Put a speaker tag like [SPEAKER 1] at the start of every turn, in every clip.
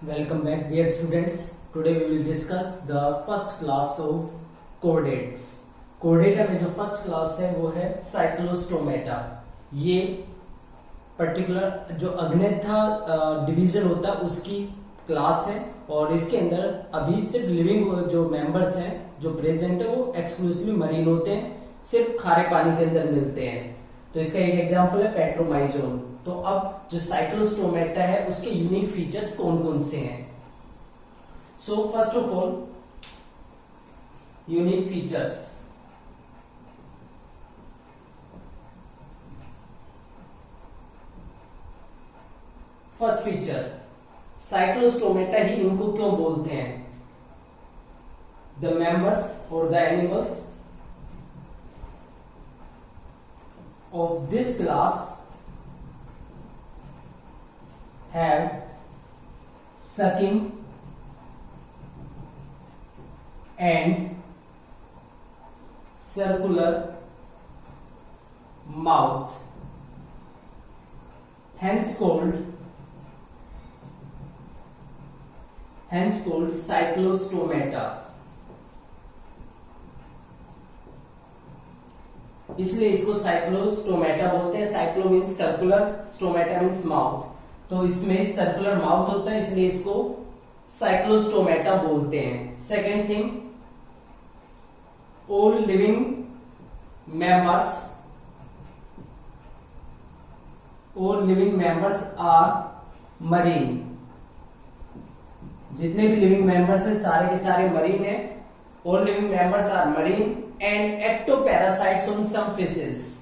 [SPEAKER 1] Welcome back, dear students. Today we will discuss the first class of chordates. Chordata में जो first class है वो है Cyclostomata. ये पर्टिकुलर जो अग्नेथा डिवीजन होता है उसकी क्लास है और इसके अंदर अभी सिर्फ लिविंग जो मेंबर्स हैं जो प्रेजेंट है वो एक्सक्लूसिवली मरीन होते हैं, सिर्फ खारे पानी के अंदर मिलते हैं. तो इसका एक एग्जांपल है पेट्रोमाइजोन. तो अब जो साइक्लोस्टोमेटा है उसके यूनिक फीचर्स कौन कौन से हैं. So first of all unique features. First feature, cyclostomata ही इनको क्यों बोलते हैं. द मेंबर्स और the animals of this class have sucking and circular mouth, hence called cyclostomata. इसलिए इसको साइक्लोस्टोमेटा बोलते हैं. Cyclo means circular, stomata means mouth. तो इसमें सर्कुलर माउथ होता है इसलिए इसको साइक्लोस्टोमेटा बोलते हैं. Second thing, all living members are marine. जितने भी लिविंग मेंबर्स हैं सारे के सारे मरीन हैं. All living members are marine and ectoparasites on some fishes.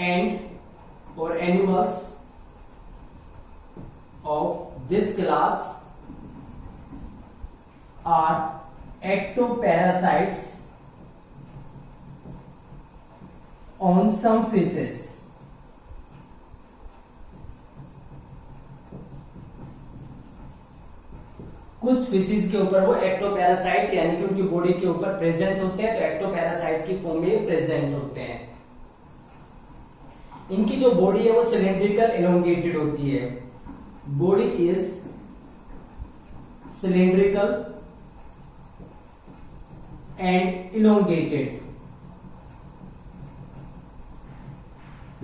[SPEAKER 1] And or animals of this class are ectoparasites on some fishes. कुछ fishes के ऊपर वो एक्टोपैरासाइट यानी कि उनकी बॉडी के ऊपर प्रेजेंट होते हैं, तो एक्टोपैरासाइट की फॉर्म में प्रेजेंट होते हैं. इनकी जो बॉडी है वो सिलेंड्रिकल एलोंगेटेड होती है. Body is cylindrical and elongated.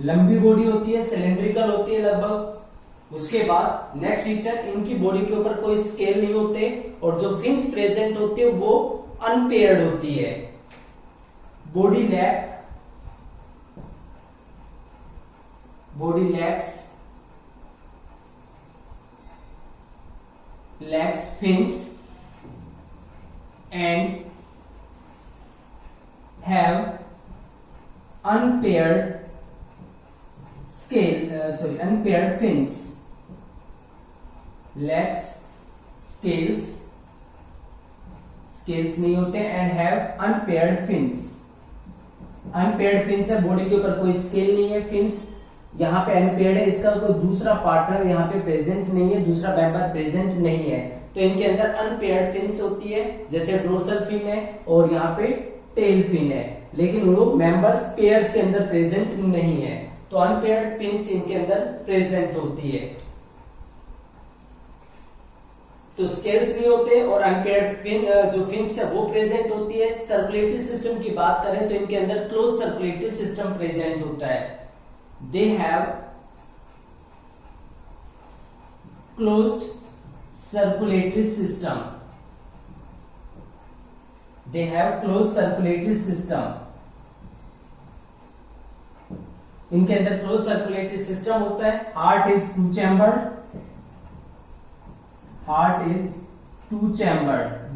[SPEAKER 1] लंबी बॉडी होती है, सिलेंड्रिकल होती है लगभग. उसके बाद नेक्स्ट फीचर, इनकी बॉडी के ऊपर कोई स्केल नहीं होते और जो फिन्स प्रेजेंट होती है वो अनपेयर्ड होती है. Body lacks fins and have unpaired fins. Lacks scales नहीं होते and have unpaired fins. Unpaired fins है, बॉडी के ऊपर कोई स्केल नहीं है. फिन्स यहाँ पे अनपेयर्ड है, इसका कोई दूसरा पार्टनर यहाँ पे प्रेजेंट नहीं है, दूसरा मेंबर प्रेजेंट नहीं है. तो इनके अंदर अनपेयर्ड फिन्स होती है, जैसे डोर्सल फिन है और यहाँ पे टेल फिन है, लेकिन वो मेंबर्स पेयर्स के अंदर प्रेजेंट नहीं है. तो अनपेयर्ड फिन्स इनके अंदर प्रेजेंट होती है. तो स्केल्स नहीं होते और अनपेयर्ड फिन जो फिन्स है वो प्रेजेंट होती है. सर्कुलेटरी सिस्टम की बात करें तो इनके अंदर क्लोज सर्कुलेटरी सिस्टम प्रेजेंट होता है. They have closed circulatory system. इनके अंदर क्लोज सर्कुलेटरी सिस्टम होता है. Heart is two chambered.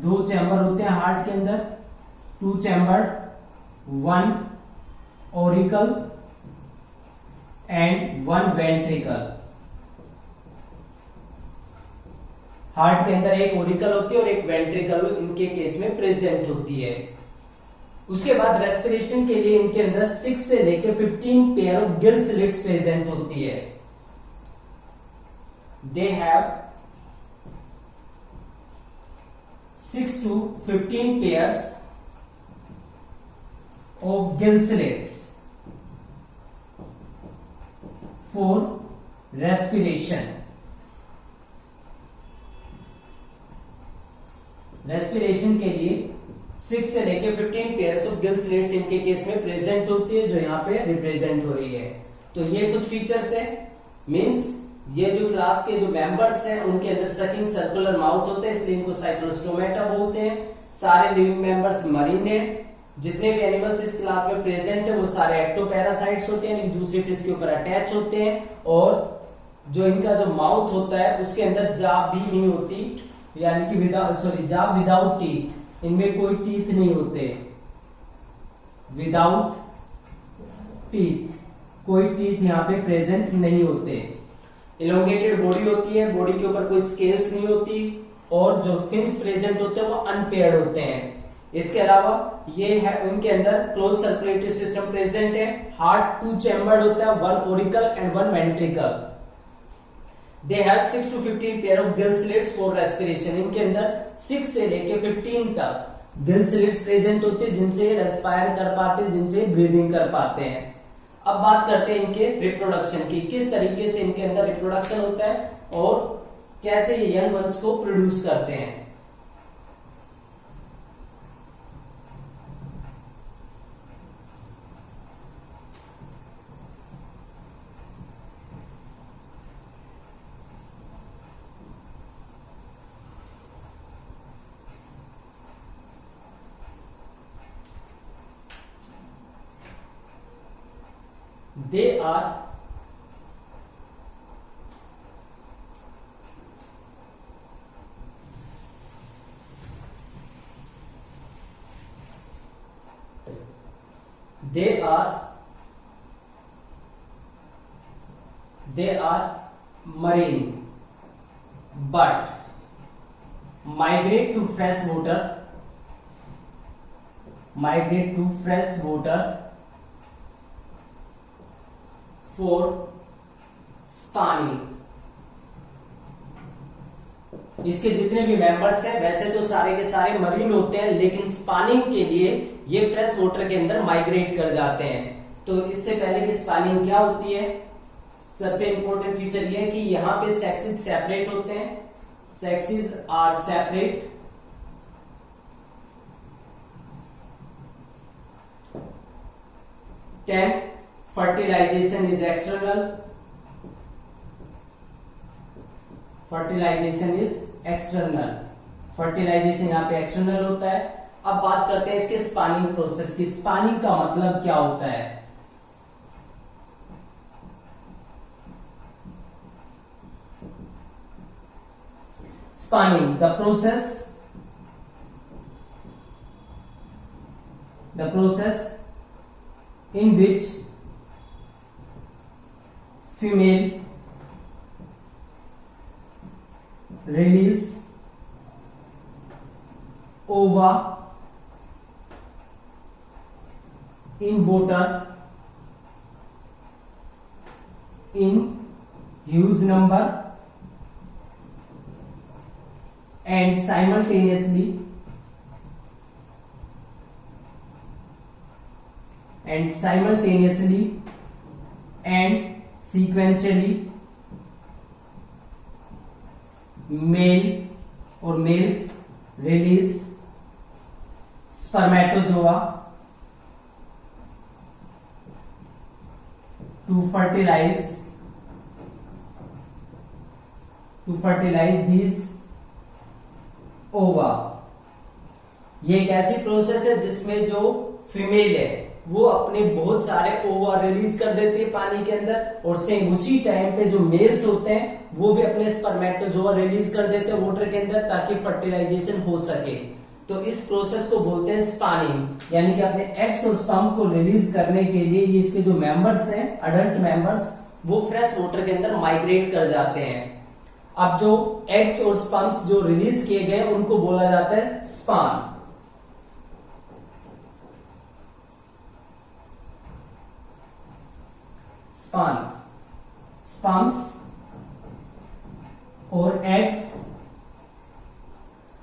[SPEAKER 1] दो चैम्बर होते हैं हार्ट के अंदर. Two chambered, one auricle and one ventricle. Heart के अंदर एक ओरिकल होती है और एक वेंट्रिकल इनके केस में प्रेजेंट होती है. उसके बाद रेस्पिरेशन के लिए इनके अंदर 6 से लेकर 15 pair of gill slits present होती है. दे have 6 to 15 pairs of gill slits for respiration. Respiration के लिए 6 से लेके 15 पेयर्स ऑफ गिल स्लिट्स इनके केस में प्रेजेंट होती है, जो यहाँ पे रिप्रेजेंट हो रही है। तो ये कुछ फीचर्स है, मींस ये जो क्लास के जो मेंबर्स हैं उनके अंदर सकिंग सर्कुलर माउथ होते हैं, इसलिए इनको साइक्लोस्टोमेटा बोलते हैं। सारे लिविंग मेंबर्स मरीन है। जितने भी एनिमल्स इस क्लास में प्रेजेंट है वो सारे एक्टोपैरासाइट्स होते हैं, यानी दूसरे फिश के ऊपर अटैच होते हैं। और जो इनका जो माउथ होता है उसके अंदर जाब भी नहीं होती, यानी कि जाब विदाउट टीथ, इनमें कोई टीथ नहीं होते। विदाउट टीथ, कोई टीथ यहाँ पे प्रेजेंट नहीं होते। इलोंगेटेड बॉडी होती है, बॉडी के ऊपर कोई स्केल्स नहीं होती, और जो फिन्स प्रेजेंट होते हैं वो अनपेयर्ड होते हैं। इसके अलावा ये है उनके अंदर क्लोज सर्कुलेटरी सिस्टम प्रेजेंट है। हार्ट 2 चैम्बर्ड होता है, 1 auricle and 1 ventricle. They have 6 to 15 pair of gill slits for respiration. इनके अंदर 6 से लेके 15 तक गिल स्लिट्स प्रेजेंट होते हैं, जिनसे रेस्पायर कर पाते हैं, जिनसे ब्रीदिंग कर पाते हैं। अब बात करते हैं इनके रिप्रोडक्शन की, किस तरीके से इनके अंदर रिप्रोडक्शन होता है और कैसे ये यंग वंस को प्रोड्यूस करते हैं। They are marine but migrate to fresh water for spawning। इसके जितने भी मेंबर्स हैं वैसे तो सारे के सारे मरीन होते हैं, लेकिन स्पानिंग के लिए ये फ्रेश वाटर के अंदर माइग्रेट कर जाते हैं। तो इससे पहले कि स्पानिंग क्या होती है, सबसे इंपॉर्टेंट फीचर ये है कि यहाँ पे सेक्सेस सेपरेट होते हैं। Sexes are separate. Fertilization is external। Fertilisation यहाँ पे एक्सटर्नल होता है। अब बात करते हैं इसके स्पानिंग प्रोसेस की। स्पानिंग का मतलब क्या होता है? Spanning, the process in which female release ova in water in huge number and simultaneously and sequentially male or males release spermatozoa to fertilize these ova। ये एक ऐसी प्रोसेस है जिसमें जो फीमेल है वो अपने बहुत सारे ओवा रिलीज कर देती है पानी के अंदर, और सेम उसी टाइम पे जो मेल्स होते हैं वो भी अपने स्पर्मेटोजोआ रिलीज कर देते हैं वाटर के अंदर, ताकि फर्टिलाइजेशन हो सके। तो इस प्रोसेस को बोलते हैं स्पानिंग, यानी कि अपने एग्स और स्पर्म को रिलीज करने के लिए ये इसके जो मेंबर्स हैं, अडल्ट मेंबर्स, वो फ्रेश वाटर के अंदर माइग्रेट कर जाते हैं। अब जो एग्स और स्पर्म्स जो रिलीज किए गए उनको बोला जाता है स्पान। स्पर्म्स और एग्स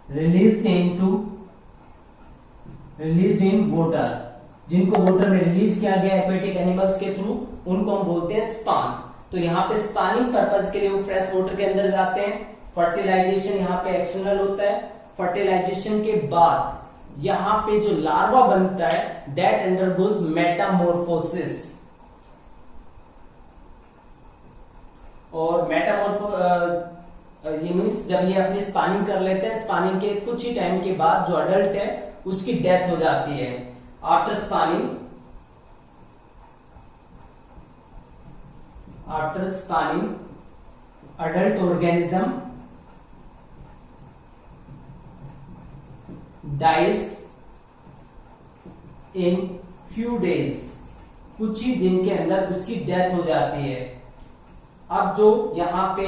[SPEAKER 1] रिलीज्ड इन वाटर, जिनको वाटर में रिलीज किया गया एक्वेटिक एनिमल्स के थ्रू, उनको हम बोलते हैं स्पान। तो यहाँ पे स्पानिंग पर्पज के लिए वो फ्रेश वाटर के अंदर जाते हैं। फर्टिलाइजेशन यहाँ पे एक्सटर्नल होता है। फर्टिलाइजेशन के बाद यहाँ पे जो लार्वा बनता है दैट अंडरगोज मेटामॉर्फोसिस। और ये मीन्स जब ये अपनी स्पानिंग कर लेते हैं, स्पानिंग के कुछ ही टाइम के बाद जो अडल्ट है उसकी डेथ हो जाती है। After spanning adult organism dies in few days, कुछ ही दिन के अंदर उसकी डेथ हो जाती है। अब जो यहाँ पे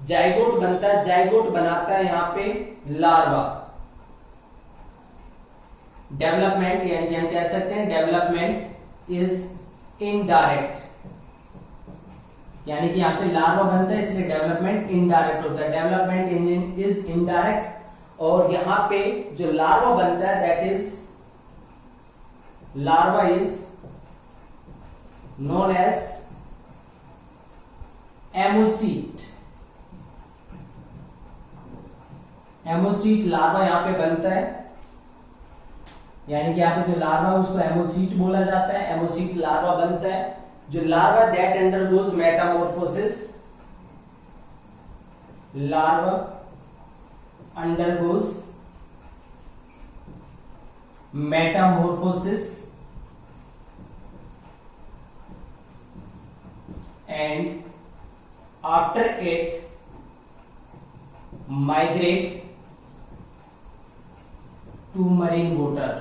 [SPEAKER 1] जाइगोट बनता है, जाइगोट बनाता है यहाँ पे लार्वा। डेवलपमेंट यानी कि हम कह सकते हैं डेवलपमेंट इज इनडायरेक्ट, यानी कि यहाँ पे लार्वा बनता है इसलिए डेवलपमेंट इनडायरेक्ट होता है। Development is indirect. और यहाँ पे जो लार्वा बनता है that is larva is known as ammocoete. Ammocoete larva यहाँ पे बनता है, यानी कि यहाँ पे जो लार्वा उसको एमोसीट बोला जाता है। एमोसीट लार्वा बनता है। जो larva that undergoes Metamorphosis, larva undergoes Metamorphosis and after it migrate to marine water।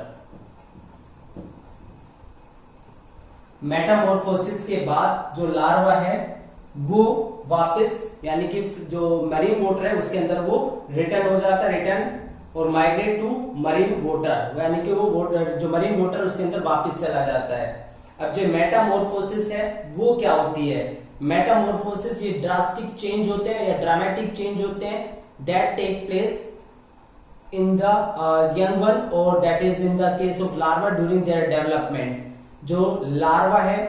[SPEAKER 1] Metamorphosis के बाद जो लार्वा है वो वापस यानी कि जो मरीन वाटर है उसके अंदर वो रिटर्न हो जाता है, रिटर्न और माइग्रेट टू मरीन वाटर, यानी कि वो जो मरीन वाटर उसके अंदर वापस चला जाता है। अब जो मेटामॉर्फोसिस है वो क्या होती है? मेटामॉर्फोसिस ये ड्रास्टिक चेंज होते हैं या ड्रामेटिक चेंज होते हैं that take place in the young one or that is in the case of larva during their development। जो लार्वा है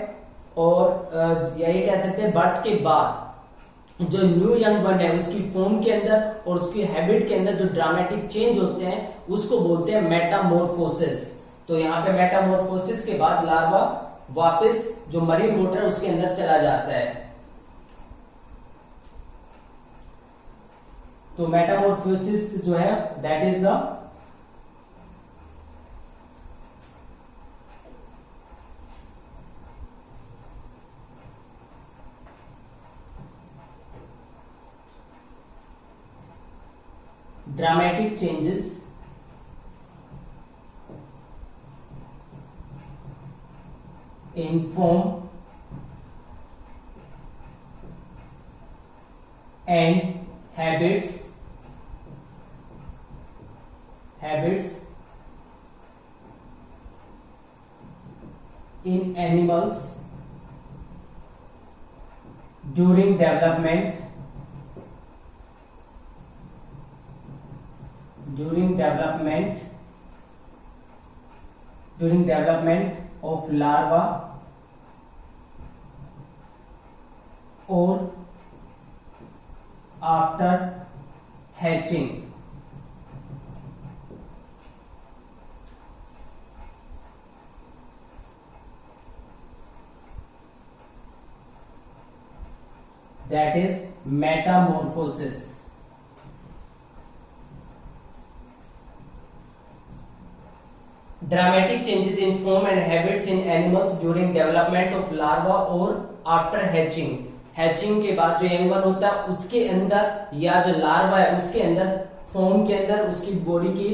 [SPEAKER 1] और यही कह सकते हैं बर्थ के बाद जो न्यू यंग वन है उसकी फॉर्म के अंदर और उसकी हैबिट के अंदर जो ड्रामेटिक चेंज होते हैं उसको बोलते हैं मेटामॉर्फोसिस। तो यहाँ पे मेटामॉर्फोसिस के बाद लार्वा वापस जो मरीन वाटर है उसके अंदर चला जाता है। तो मेटामॉर्फोसिस जो है that is the dramatic changes in form and habits in animals during development of larva or after hatching। That is metamorphosis। Dramatic changes in form and habits in animals during development of larva or after hatching। Hatching के बाद जो young one होता है उसके अंदर या जो larva है उसके अंदर फॉर्म के अंदर उसकी बॉडी की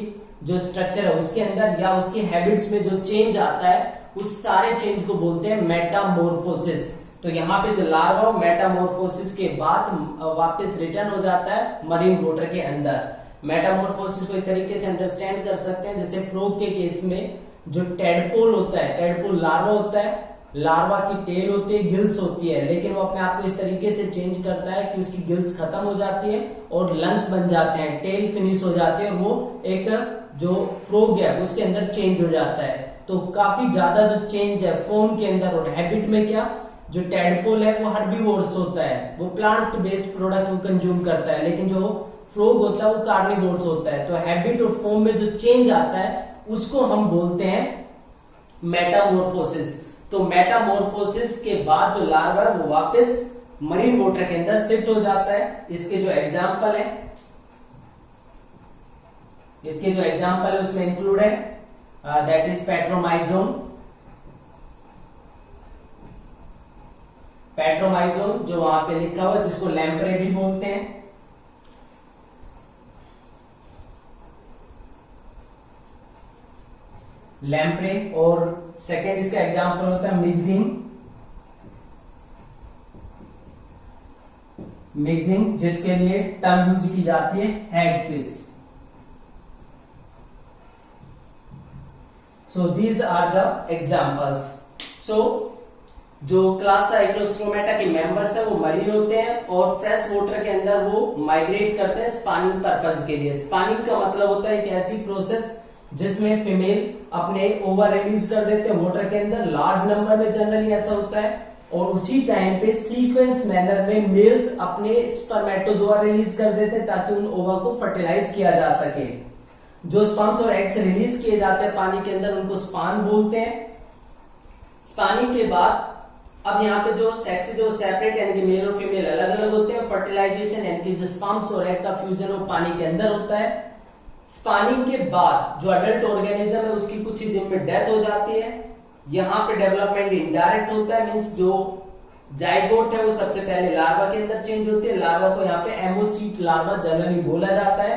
[SPEAKER 1] जो स्ट्रक्चर है उसके अंदर या उसकी हैबिट्स में जो चेंज आता है उस सारे चेंज को बोलते हैं मेटामॉर्फोसिस। तो यहाँ पे जो लार्वा मेटामॉर्फोसिस के बाद वापस रिटर्न हो जाता है मरीन वाटर के अंदर। मेटामॉर्फोसिस को इस तरीके से अंडरस्टैंड कर सकते हैं जैसे फ्रॉग के केस में जो टेडपोल होता है, टेडपोल लार्वा होता है, लार्वा की टेल होती है, गिल्स होती है, लेकिन वो अपने आप को इस तरीके से चेंज करता है कि उसकी गिल्स खत्म हो जाती है और लंग्स बन जाते हैं, टेल फिनिश हो जाती है और वो एक जो फ्रॉग है उसके अंदर चेंज हो जाता है। तो काफी ज्यादा जो चेंज है फॉर्म के अंदर और हैबिट में क्या जो टेडपोल है वो हर्बीवोर्स होता है, वो प्लांट बेस्ड प्रोडक्ट को कंज्यूम करता है, लेकिन जो फ्रॉग होता है वो कार्निवोर्स होता है। तो हैबिट और फॉर्म में जो चेंज आता है उसको हम बोलते हैं मेटामॉर्फोसिस। तो मेटामॉर्फोसिस के बाद जो लार्वा है वो वापस मरीन वाटर के अंदर शिफ्ट हो जाता है। इसके जो एग्जाम्पल है उसमें इंक्लूड है दैट इज पेट्रोमाइजोम जो वहां पे लिखा हुआ जिसको लैम्प्रे भी बोलते हैं। लैम्प्रे, और सेकेंड इसका एग्जांपल होता है मिक्सिंग, जिसके लिए टर्म यूज की जाती है hagfish. So these are the examples. सो जो क्लास साइक्लोस्टोमेटा के मेंबर्स है वो मरीन होते हैं और फ्रेश वाटर के अंदर वो माइग्रेट करते हैं स्पानिंग पर्पज के लिए। स्पानिंग का मतलब होता है एक ऐसी प्रोसेस जिसमें फीमेल अपने ओवा रिलीज कर देते हैं वाटर के अंदर, लार्ज नंबर में जनरली ऐसा होता है, और उसी टाइम पे सीक्वेंस मैनर में मेल्स अपने स्पर्मेटोजोआ रिलीज कर देते हैं ताकि उन ओवा को फर्टिलाइज किया जा सके। जो स्पर्म्स और एग्स रिलीज किए जाते हैं पानी के अंदर उनको स्पान बोलते हैं। स्पानिंग के बाद अब यहाँ पे जो सेक्स जो सेपरेट यानी कि मेल और फीमेल अलग अलग होते हैं। फर्टिलाइजेशन यानी कि जो स्पर्म्स और एग का फ्यूजन वो पानी के अंदर होता है। स्पानिंग के बाद जो अडल्ट ऑर्गेनिज्म है उसकी कुछ ही दिन में डेथ हो जाती है। यहाँ पे डेवलपमेंट इनडायरेक्ट होता है, मींस जो जाइगोट है वो सबसे पहले लार्वा के अंदर चेंज होती है। लार्वा को यहाँ पे एमोसीट लार्वा जनरली बोला जाता है।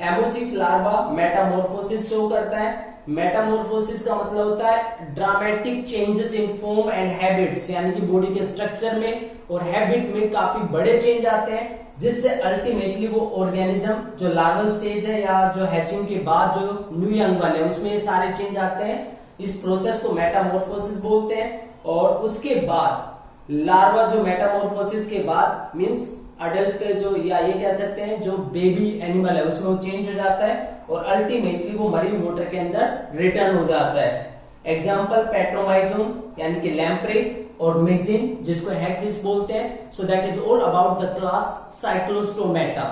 [SPEAKER 1] एमोसीट लार्वा मेटामॉर्फोसिस शो करता है। मेटामॉर्फोसिस का मतलब होता है dramatic changes in form and habits, यानी कि बॉडी के स्ट्रक्चर में और हैबिट में काफी बड़े चेंज आते हैं, जिससे अल्टीमेटली वो ऑर्गेनिज्म जो लार्वल स्टेज है या जो हैचिंग के बाद जो न्यू यंग वन है उसमें ये सारे चेंज आते हैं। इस प्रोसेस को मेटामॉर्फोसिस बोलते हैं। और उसके बाद लार्वा जो मेटामॉर्फोसिस के बाद मींस अडल्ट के जो या ये कह सकते हैं जो बेबी एनिमल है उसमें वो चेंज हो जाता है और अल्टीमेटली वो मरीन वाटर के अंदर रिटर्न हो जाता है। एग्जाम्पल पेट्रोमाइजोम यानी कि लैम्प्रे और मिक्सिंग जिसको हैगफिश बोलते हैं। So that is all about the class Cyclostomata.